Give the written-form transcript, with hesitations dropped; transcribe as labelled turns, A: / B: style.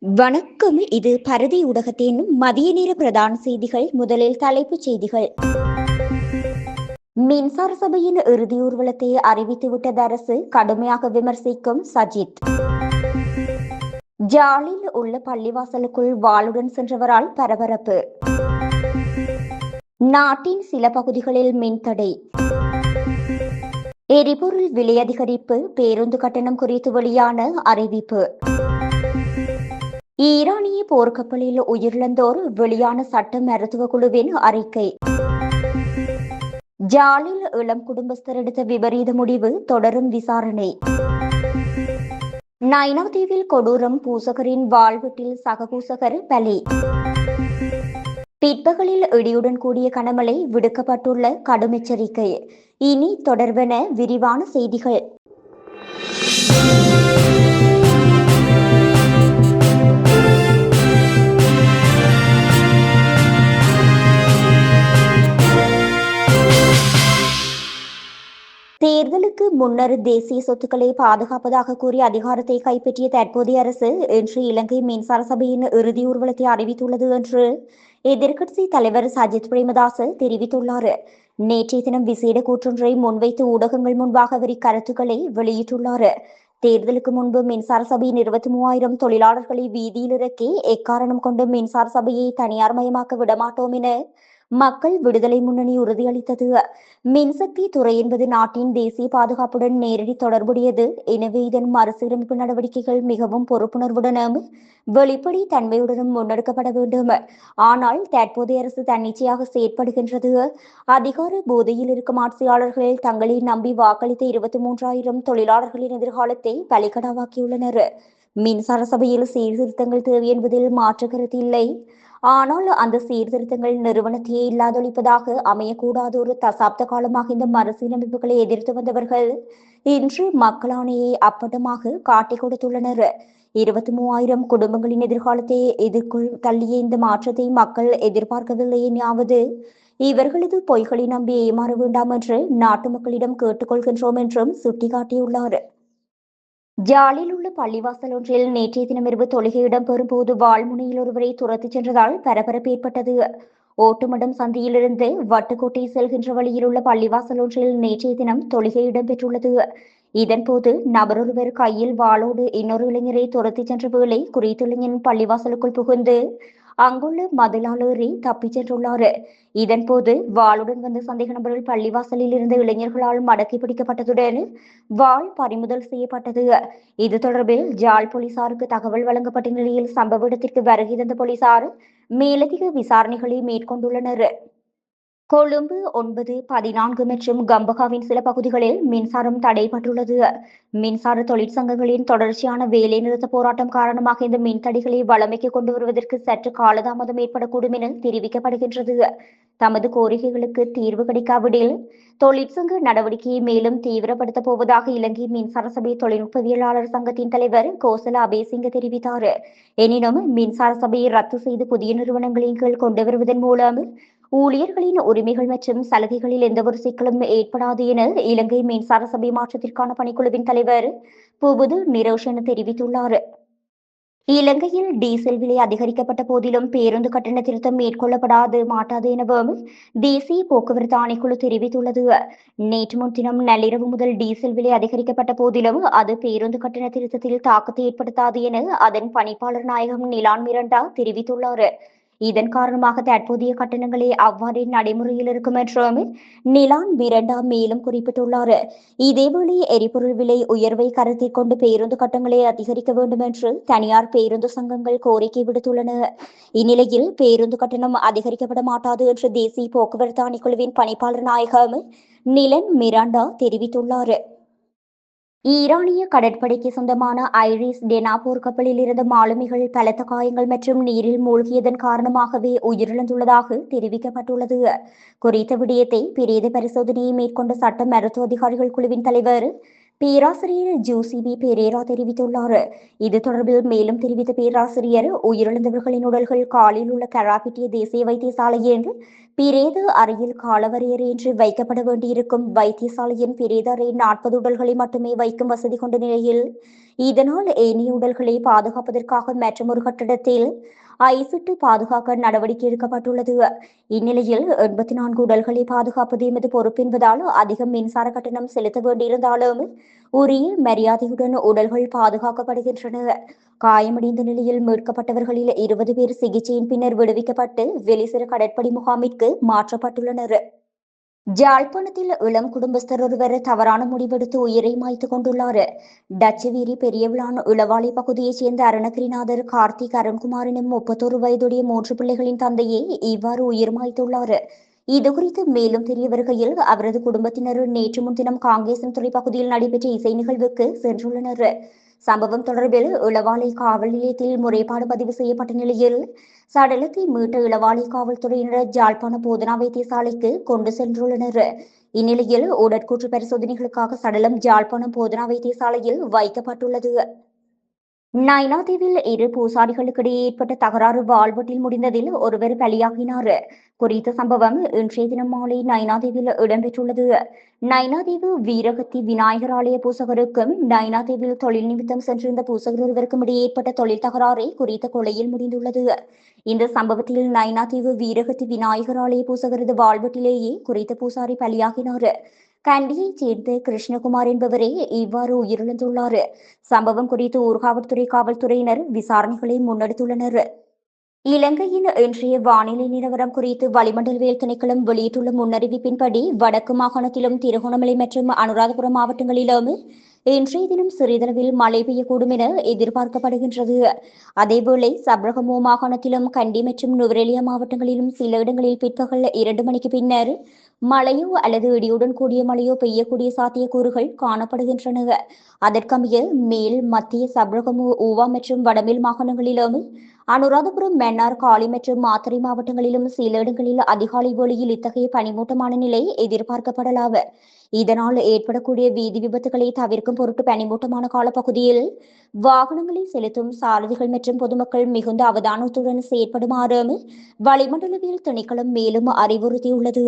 A: வணக்கம். இது பரதி ஊடகத்தின் மதிய நேர பிரதான செய்திகள். முதலில் தலைப்புச் செய்திகள். மின்சார சபையின் இறுதி ஊர்வலத்தை அறிவித்துவிட்டது அரசு, கடுமையாக விமர்சிக்கும் சஜித். ஜாலில் உள்ள பள்ளிவாசலுக்குள் வாளுடன் சென்றவரால் பரபரப்பு. நாட்டின் சில பகுதிகளில் மின்தடை. எரிபொருள் விலை அதிகரிப்பு, பேருந்து கட்டணம் குறித்து வெளியான அறிவிப்பு. ஈரானிய போர்க்கப்பலில் உயிரிழந்தோர் வெளியான சட்ட மருத்துவ குழுவின் அறிக்கை. ஜாலில் இளம் குடும்பஸ்தர் எடுத்த விபரீத முடிவு, தொடரும் விசாரணை. நைனாதீவில் கொடூரம், பூசகரின் வாழ்வீட்டில் சக பூசகர் பலி. பிற்பகலில் இடியுடன் கூடிய கனமழை, விடுக்கப்பட்டுள்ள கடும் எச்சரிக்கை. இனி தொடர்பென விரிவான செய்திகள். தேர்தலுக்கு முன்னர் தேசிய சொத்துக்களை பாதுகாப்பதாக கூறி அதிகாரத்தை கைப்பற்றிய தற்போதைய அரசு இன்று இலங்கை மின்சார சபையின் இறுதி ஊர்வலத்தை அறிவித்துள்ளது என்று எதிர்க்கட்சி தலைவர் சஜித் பிரேமதாச தெரிவித்துள்ளார். நேற்றைய தினம் விசேட கூற்றொன்றை முன்வைத்து ஊடகங்கள் முன்பாக அவர் இக்கருத்துக்களை வெளியிட்டுள்ளார். தேர்தலுக்கு முன்பு மின்சார சபையின் 23,000 தொழிலாளர்களை வீதியில் இறக்கி எக்காரணம் கொண்டு மின்சார சபையை தனியார் மயமாக்க விடமாட்டோம் என மக்கள் விடுதலை முன்னணி உறுதியளித்தது. மின்சக்தி துறை என்பது நாட்டின் தேசிய பாதுகாப்புடன் நேரடி தொடர்புடையது. எனவே இதன் மறுசீரமைப்பு நடவடிக்கைகள் மிகவும் பொறுப்புணர்வுடனும் வெளிப்படை தன்மையுடனும் முன்னெடுக்கப்பட வேண்டும். ஆனால் தற்போதைய அரசு தன்னிச்சையாக செயற்படுகின்றது. அதிகார போதையில் இருக்கும் ஆட்சியாளர்கள் தங்களை நம்பி வாக்களித்த 23,000 தொழிலாளர்களின் எதிர்காலத்தை பலிக்கடாவாக்கியுள்ளனர். மின்சார சபையில் சீர்திருத்தங்கள் தேவை என்பதில் மாற்று கருத்து இல்லை. ஆனால் அந்த சீர்திருத்தங்கள் நிறுவனத்தையே இல்லாதொழிப்பதாக அமையக்கூடாத. ஒரு தசாப்த காலமாக இந்த மறுசீரமைப்புகளை எதிர்த்து வந்தவர்கள் இன்று மக்களாணையை அப்பட்டமாக காட்டிக் கொடுத்துள்ளனர். 23,000 குடும்பங்களின் எதிர்காலத்தை எதிர்கொள் தள்ளிய இந்த மாற்றத்தை மக்கள் எதிர்பார்க்கவில்லை. என்னாவது இவர்களது பொய்களை நம்பி ஏமாற வேண்டாம் என்று நாட்டு மக்களிடம் கேட்டுக்கொள்கின்றோம் என்றும் சுட்டிக்காட்டியுள்ளார். ஜாலில் உள்ள பள்ளிவாசல் ஒன்றில் நேற்றைய தினமிரவு தொழுகை இடம்பெறும் போது வால்முனையில் ஒருவரை துரத்திச் சென்றதால் பரபரப்பு ஏற்பட்டது. ஓட்டுமடம் சந்தியிலிருந்து வட்டுக்கோட்டை செல்கின்ற வழியில் உள்ள பள்ளிவாசல் ஒன்றில் நேற்றைய தினம் தொழுகை இடம்பெற்றுள்ளது. இதன்போது நபரொருவர் கையில் வாளோடு இன்னொரு இளைஞரை துரத்திச் சென்ற வேளை குறித்த இளைஞன் பள்ளிவாசலுக்குள் புகுந்து அங்குள்ள மதிலால் ஏறி தப்பிச் சென்றுள்ளார். இதன்போது வாளுடன் வந்த சந்தேக நபர்கள் பள்ளிவாசலில் இருந்த இளைஞர்களால் மடக்கி பிடிக்கப்பட்டதுடன் வாள் பறிமுதல் செய்யப்பட்டது. இது தொடர்பில் ஜாழ் போலீசாருக்கு தகவல் வழங்கப்பட்ட நிலையில் சம்பவ இடத்திற்கு வருகை தந்த போலீசார் மேலதிக விசாரணைகளை மேற்கொண்டுள்ளனர். கொழும்பு 9, 14 மற்றும் கம்பகாவின் சில பகுதிகளில் மின்சாரம் தடைபட்டுள்ளது. மின்சார தொழிற்சங்கங்களின் தொடர்ச்சியான வேலை நிறுத்த போராட்டம் காரணமாக இந்த மின்தடைகளை வழமைக்கு கொண்டு வருவதற்கு சற்று காலதாமதம் ஏற்படக்கூடும் என தெரிவிக்கப்படுகின்றது. தமது கோரிக்கைகளுக்கு தீர்வு கிடைக்காவிடில் தொழிற்சங்க நடவடிக்கையை மேலும் தீவிரப்படுத்தப் போவதாக இலங்கை மின்சார சபை தொழில்நுட்பவியலாளர் சங்கத்தின் தலைவர் கோசல அபேசிங்க தெரிவித்தார். எனினும் மின்சார சபையை ரத்து செய்து புதிய நிறுவனங்களின் கீழ் கொண்டு வருவதன் மூலம் ஊழியர்களின் உரிமைகள் மற்றும் சலுகைகளில் எந்தவொரு சிக்கலும் ஏற்படாது என இலங்கை மின்சார சபை மாற்றத்திற்கான பணிக்குழுவின் தலைவர் புபுது நிரோஷன் தெரிவித்துள்ளார். இலங்கையில் டீசல் விலை அதிகரிக்கப்பட்ட போதிலும் பேருந்து கட்டண திருத்தம் மேற்கொள்ளப்படாது மாட்டாது எனவும் தேசிய போக்குவரத்து ஆணைக்குழு தெரிவித்துள்ளது. நேற்று முன்தினம் நள்ளிரவு முதல் டீசல் விலை அதிகரிக்கப்பட்ட போதிலும் அது பேருந்து கட்டண திருத்தத்தில் தாக்கத்தை ஏற்படுத்தாது என அதன் பணிப்பாளர் நாயகம் நிலான் மிரண்டா தெரிவித்துள்ளார். இதன் காரணமாக தற்போதைய கட்டணங்களே அவ்வாறே நடைமுறையில் இருக்கும் என்றும் நிலான் மிரண்டா மேலும் குறிப்பிட்டுள்ளார். இதேவேளை எரிபொருள் விலை உயர்வை கருத்தில் கொண்டு பேருந்து கட்டணங்களை அதிகரிக்க வேண்டும் என்று தனியார் பேருந்து சங்கங்கள் கோரிக்கை விடுத்துள்ளன. இந்நிலையில் பேருந்து கட்டணம் அதிகரிக்கப்பட மாட்டாது என்று தேசிய போக்குவரத்து ஆணைக்குழுவின் பணிப்பாளர் நாயகம் நிலன் மிராண்டா தெரிவித்துள்ளார். ஈரானிய கடற்படைக்கு சொந்தமான ஐரிஸ் டெனா போர்க்கப்பலில் இருந்த மாலுமிகள் பலத்த காயங்கள் மற்றும் நீரில் மூழ்கியதன் காரணமாகவே உயிரிழந்துள்ளதாக தெரிவிக்கப்பட்டுள்ளது. குறித்த விடயத்தை பிரேத பரிசோதனையை மேற்கொண்ட சட்ட மருத்துவ அதிகாரிகள் குழுவின் தலைவர் பேராசிரியர் ஜூசிபி பெரேரா தெரிவித்துள்ளார். இது தொடர்பில் மேலும் தெரிவித்த பேராசிரியர், உயிரிழந்தவர்களின் உடல்கள் காலில் உள்ள கராபிட்டிய தேசிய வைத்தியசாலையில் பிரேத அறையில் காலவரையறையின்றி வைக்கப்பட வேண்டியிருக்கும் வைத்தியசாலையின் பிரேத அறை 40 உடல்களை மட்டுமே வைக்கும் வசதி கொண்ட நிலையில் இதனால் ஏனைய உடல்களை பாதுகாப்பதற்காக மற்றொரு கட்டடத்தில் ஐசிட்டு பாதுகாக்க நடவடிக்கை எடுக்கப்பட்டுள்ளது. இந்நிலையில் 84 உடல்களை பாதுகாப்பது எமது பொறுப்பு என்பதால் அதிக மின்சார கட்டணம் செலுத்த வேண்டியிருந்தாலும் உரிய மரியாதையுடன் உடல்கள் பாதுகாக்கப்படுகின்றன. காயமடைந்த நிலையில் மீட்கப்பட்டவர்களில் 20 பேர் சிகிச்சையின் பின்னர் விடுவிக்கப்பட்டு வெளிசிற கடற்படை முகாமிற்கு மாற்றப்பட்டுள்ளனர். ஜாழ்ப்பாணத்தில் இளம் குடும்பஸ்தர் ஒருவர் தவறான முடிவெடுத்து உயிரை மாய்த்துக் கொண்டுள்ளார். டச்சுவீரி பெரியவிளான் இளவாலை பகுதியைச் சேர்ந்த அருணகிரிநாதர் கார்த்திக் அருண்குமார் எனும் 31 வயதுடைய 3 பிள்ளைகளின் தந்தையே இவ்வாறு உயிர் மாய்த்துள்ளார். இதுகுறித்து மேலும் தெரிய வருகையில் அவரது குடும்பத்தினர் நேற்று முன்தினம் காங்கேசன்துறை பகுதியில் நடைபெற்ற இசை நிகழ்வுக்கு சென்றுள்ளனர். சம்பவம் தொடர்பில் இளவாலை காவல் நிலையத்தில் முறைப்பாடு பதிவு செய்யப்பட்ட நிலையில் சடலத்தை மீட்ட இளவாலை காவல்துறையினர் ஜாழ்ப்பாண போதனா வைத்தியசாலைக்கு கொண்டு சென்றுள்ளனர். இந்நிலையில் உடற்கூற்று பரிசோதனைகளுக்காக சடலம் ஜாழ்ப்பாணம் போதனா வைத்தியசாலையில் வைக்கப்பட்டுள்ளது. நைனாதீவில் இரு பூசாரிகளுக்கிடையே ஏற்பட்ட தகராறு வாள்வெட்டில் முடிந்ததில் ஒருவர் பலியாகினார். குறித்த சம்பவம் இன்றைய தினம் மாலை நைனாதீவில் இடம்பெற்றுள்ளது. நைனாதீவு வீரகத்தி விநாயகர் ஆலய பூசகருக்கும் நைனாதீவில் தொழில் நிமித்தம் சென்றிருந்த பூசகர் ஒருவருக்கும் இடையே ஏற்பட்ட தொழில் தகராறே குறித்த கொலையில் முடிந்துள்ளது. இந்த சம்பவத்தில் நைனாதீவு வீரகத்தி விநாயகர் ஆலய பூசகரது வாள்வெட்டிலேயே குறித்த பூசாரி பலியாகினார். கண்டியைச் சேர்ந்த கிருஷ்ணகுமார் என்பவரே இவ்வாறு உயிரிழந்துள்ளார். சம்பவம் குறித்து ஊர்காவல்துறை காவல்துறையினர் விசாரணைகளை முன்னெடுத்துள்ளனர். இலங்கையின் இன்றைய வானிலை நிலவரம் குறித்து வளிமண்டலவியல் திணைக்களம் வெளியிட்டுள்ள முன்னறிவிப்பின்படி வடக்கு மாகாணத்திலும் திருகோணமலை மற்றும் அனுராதபுரம் மாவட்டங்களிலும் இன்றைய தினம் சிறிதளவில் மழை பெய்யக்கூடும் என எதிர்பார்க்கப்படுகின்றது. அதேவேளை சப்ரகமு மாகாணத்திலும் கண்டி மற்றும் நுவரெலியா மாவட்டங்களிலும் சில இடங்களில் பிற்பகல் 2 மணிக்கு பின்னர் மழையோ அல்லது இடியுடன் கூடிய மழையோ பெய்யக்கூடிய சாத்தியக்கூறுகள் காணப்படுகின்றன. அதற்கமைய மேல் மத்திய சப்ரகமு ஊவா மற்றும் வடமேல் மாகாணங்களிலும் அனுராதபுரம் மன்னார் காலி மற்றும் மாத்தறை மாவட்டங்களிலும் சில இடங்களில் அதிகாலை வேளையில் இத்தகைய பனிமூட்டமான நிலை எதிர்பார்க்கப்படலாம். இதனால் ஏற்படக்கூடிய வீதி விபத்துகளை தவிர்க்கும் பொருட்டு பனிமூட்டமான காலப்பகுதியில் வாகனங்களை செலுத்தும் சாரதிகள் மற்றும் பொதுமக்கள் மிகுந்த அவதானத்துடன் செயற்படுமாறு வளிமண்டலவியல் திணைக்களம் மேலும் அறிவுறுத்தியுள்ளது.